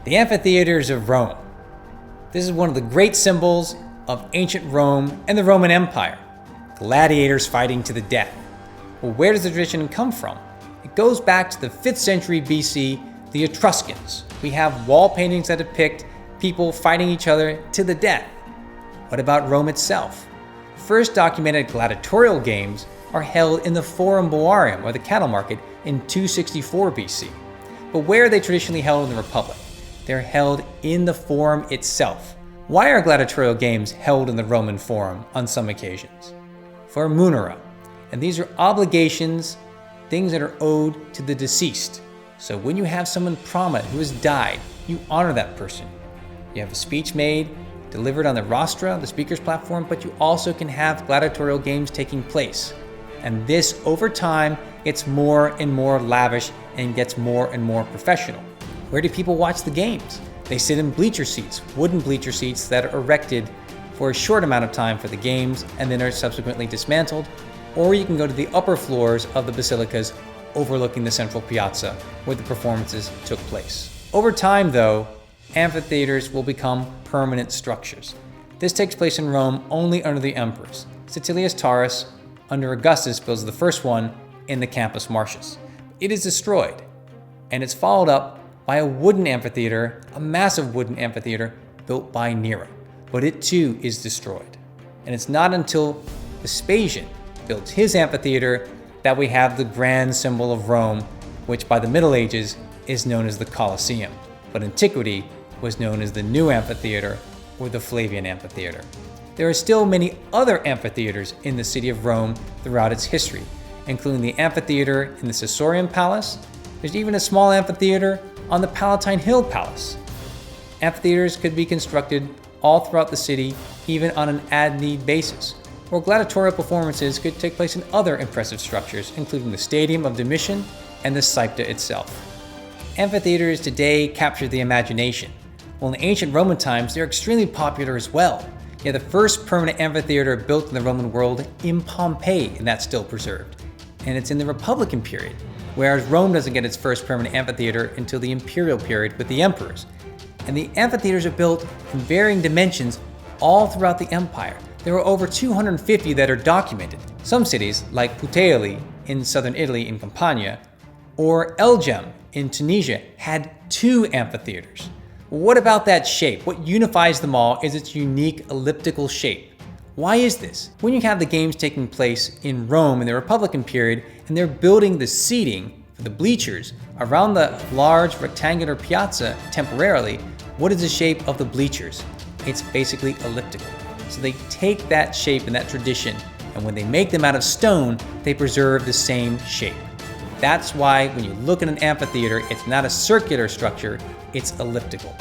The amphitheaters of Rome. This is one of the great symbols of ancient Rome and the Roman Empire. Gladiators fighting to the death. Well, where does the tradition come from? It goes back to the 5th century BC, the Etruscans. We have wall paintings that depict people fighting each other to the death. What about Rome itself? First documented gladiatorial games are held in the Forum Boarium, or the cattle market, in 264 BC. But where are they traditionally held in the Republic? They're held in the Forum itself. Why are gladiatorial games held in the Roman Forum on some occasions? For munera, and these are obligations, things that are owed to the deceased. So when you have someone prominent who has died, you honor that person. You have a speech made, delivered on the rostra, the speaker's platform, but you also can have gladiatorial games taking place. And this, over time, gets more and more lavish and gets more and more professional. Where do people watch the games? They sit in bleacher seats, wooden bleacher seats that are erected for a short amount of time for the games and then are subsequently dismantled. Or you can go to the upper floors of the basilicas overlooking the central piazza where the performances took place. Over time, though, amphitheaters will become permanent structures. This takes place in Rome only under the emperors. Statilius Taurus, under Augustus, builds the first one in the Campus Martius. It is destroyed, and it's followed up by a wooden amphitheater, a massive wooden amphitheater built by Nero. But it too is destroyed. And it's not until Vespasian builds his amphitheater that we have the grand symbol of Rome, which by the Middle Ages is known as the Colosseum, but antiquity was known as the New Amphitheater or the Flavian Amphitheater. There are still many other amphitheaters in the city of Rome throughout its history, including the amphitheater in the Caesarian Palace. There's even a small amphitheater on the Palatine Hill Palace. Amphitheaters could be constructed all throughout the city, even on an ad-need basis, or gladiatorial performances could take place in other impressive structures, including the Stadium of Domitian and the Saepta itself. Amphitheaters today capture the imagination, while in ancient Roman times they're extremely popular as well. You have the first permanent amphitheater built in the Roman world in Pompeii, and that's still preserved. And it's in the Republican period, whereas Rome doesn't get its first permanent amphitheater until the imperial period with the emperors. And the amphitheaters are built in varying dimensions all throughout the empire. There are over 250 that are documented. Some cities, like Puteoli in southern Italy in Campania, or Elgem in Tunisia, had 2 amphitheaters. What about that shape? What unifies them all is its unique elliptical shape. Why is this? When you have the games taking place in Rome in the Republican period, and they're building the seating for the bleachers around the large rectangular piazza temporarily, what is the shape of the bleachers? It's basically elliptical. So they take that shape and that tradition, and when they make them out of stone, they preserve the same shape. That's why when you look at an amphitheater, it's not a circular structure, it's elliptical.